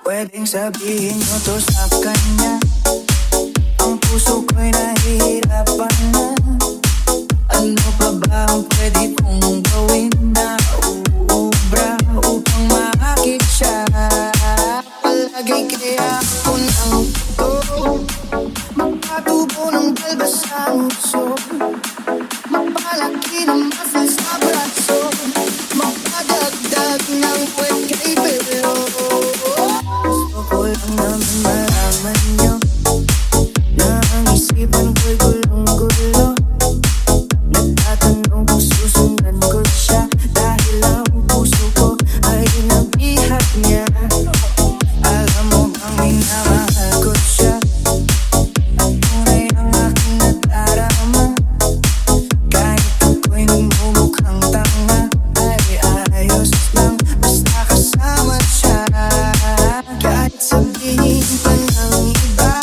Pwedeng sabihin mo to sa kanya. Ang puso ko'y nahihirapan na. Ano pa ba ang pwede kong gawin na uubra upang makakit siya? Palagi kaya ako ng to magpatubo ng balbas sa uso, magpalaki ng muscles sa braso, magpadagdag ng puwet kay Bayle. Gusto ko lang naman malaman nyo na ang isipan ko'y gulong-gulo. Nagtatanong kung susundan ko siya dahil ang puso ko ay nabihat niya. Alam mo bang minamahal ko siya at tunay ang aking nadarama. Kahit ako'y nagmumukhang tanga ay ayos lang basta kasama siya. Kahit sabihin pa ng iba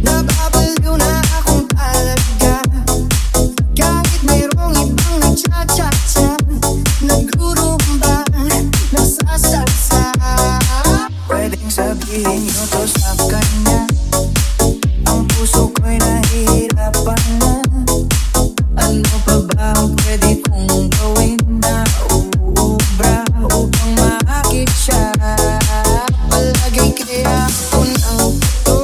nababaliw na akong talaga. Kahit mayroong ibang nagcha-cha-cha, nagrurumba, nasasalsa. Pwedeng sabihin nyo to sa kanya. Ang puso ko'y nahihirapan na. Ano pa ba ang pwede kong gawin na uubra upang makakit siya? Palagi kaya ako ng to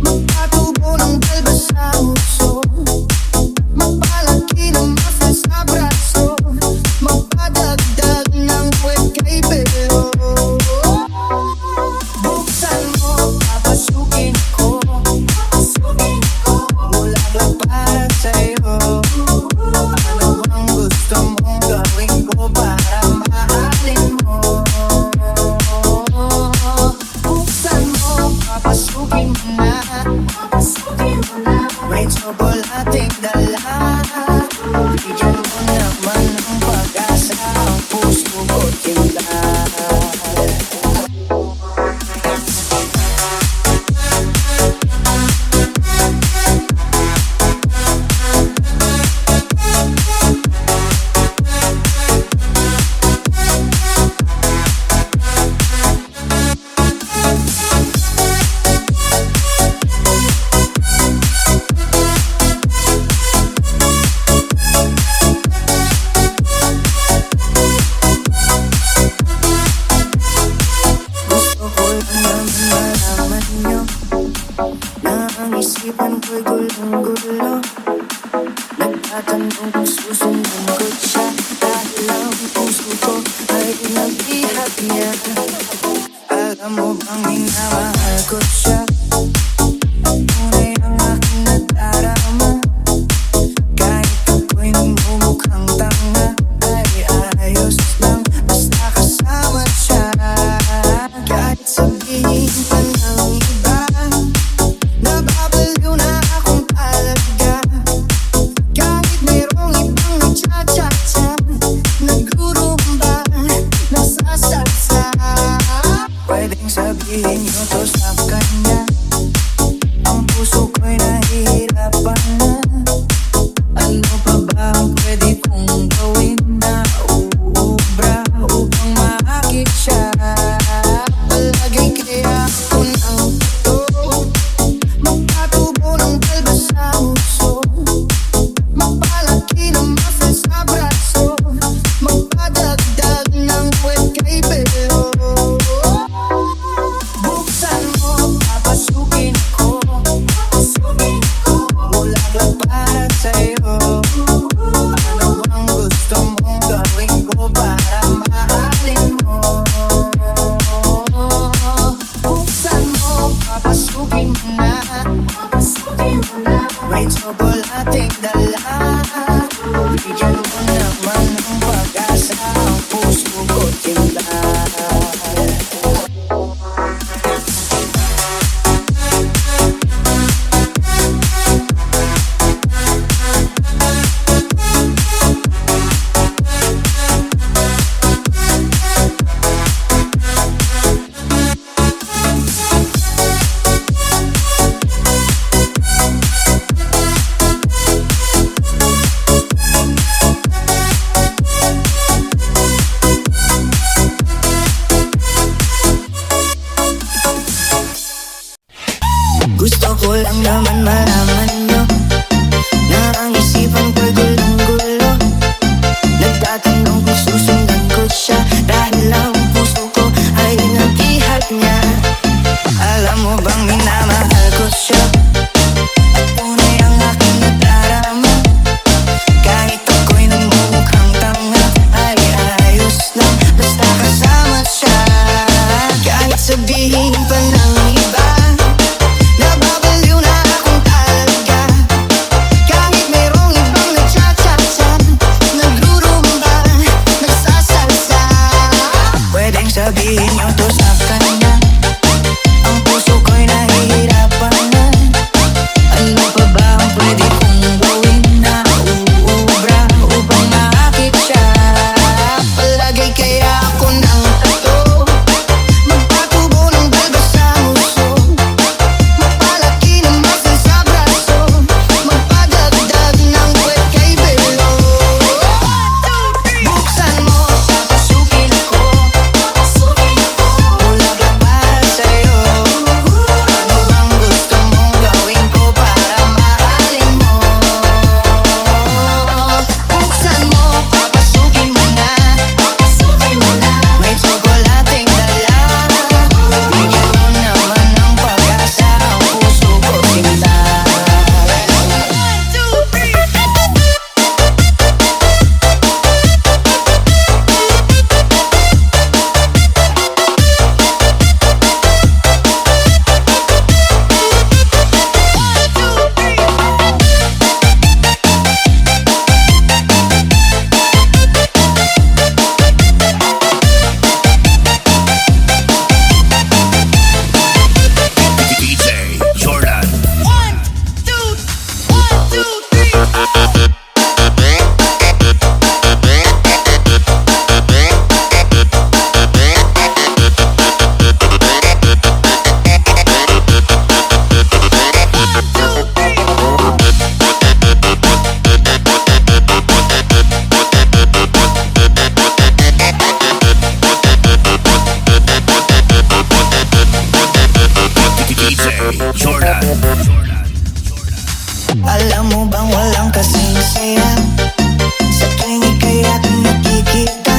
magpatubo ng balbas sa uso, magpalaki ng muscles sa braso, magpadagdag ng puwet kay Bayle. Buksan mo, papasukin ko, bulaklak para sa'yo. Ano bang gusto mong gawin ko para mahalin mo? Buksan mo, papasukin mo na, may tsokolating dala. Bigyan mo naman ng pag-asa ang puso ko timla. Gusto ko lang naman malaman nyo na ang isipan ko'y gulong-gulo. Nagtatanong kung susundan ko siya dahil ang puso ko ay nabihat niya. Alam mo bang minamahal ko siya at tunay ang aking nadarama. Kahit ako'y nagmumukhang tanga ay ayos lang basta kasama siya. Kahit sabihin pa ng iba nababaliw na akong talaga. Kahit mayroong ibang nagcha-cha-cha, nagrurumba, nasasalsa. Pwedeng sabihin nyo to sa kanya. Ang puso ko'y nahihirapan na. Ano pa ba ang pwede kong gawin na uubra upang makakit siya? Palagi kaya ako ng to magpatubo ng balbas sa uso, magpalaki ng muscles sa braso, magpadagdag ng puwet kay Bayle. Buksan mo, lang naman malaman nyo na ang isipan ko'y gulong-gulo. Nagtatanong kung susundan ko siya dahil ang puso ko ay nag-ihag niya. Alam mo bang minamahal ko siya at tunay ang aking nadarama. Kahit ako'y nagmumukhang tanga ay ayos lang basta kasama siya. Kahit sabihin pa ng iba nababaliw na akong talaga. Kahit mayroong ibang nagchat-chat-chat, nagrurumba, nagsasalsa, pwedeng sabihin nyo to sa kanya. Ang puso ko'y nahihirapan na. Ano pa ba ang pwede kong gawin na uubra upang maakit siya? Palagay kaya ako ng tato, magpatubo ng balba sa uso, magpalaki ng muscle sa braso, magpadagdag ng puwet kay Bayle. Buksan mo, papasukin ko, bulaga para sa'yo. Ano bang gusto mong gawin ko para mahalin mo? Buksan mo, papasukin mo na, may tsokolating dala. Bigyan mo naman ng pag-asa ang puso ko, sinta. DJ Jordan. DJ Jordan. Alam mo bang walang kasing saya sa tuwing ika'y aking nakikita?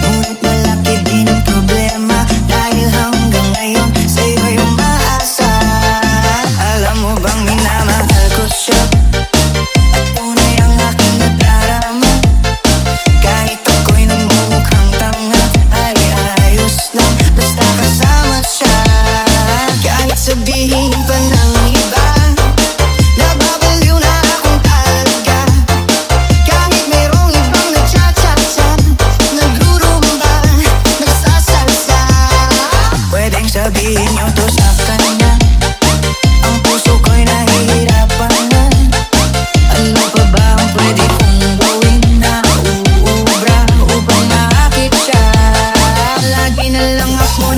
Ngunit malaki din ang problema dahil hanggang ngayon sa'yo'y umaasa. Alam mo bang minamahal ko siya at tunay ang aking nadarama. Kahit ako'y nagmumukhang tanga ay ayos lang basta kasama siya. Kahit sabihin pa ng iba nababaliw na akong talaga. Kahit mayroong ibang nagchat-chat-chat, nagrurumba, nagsasalsa, pwedeng sabihin nyo to sa kanya. Ang puso ko'y nahihirapan na. Ano pa ba ang pwede kong gawin na uubra upang maakit siya? Lagi na lang ako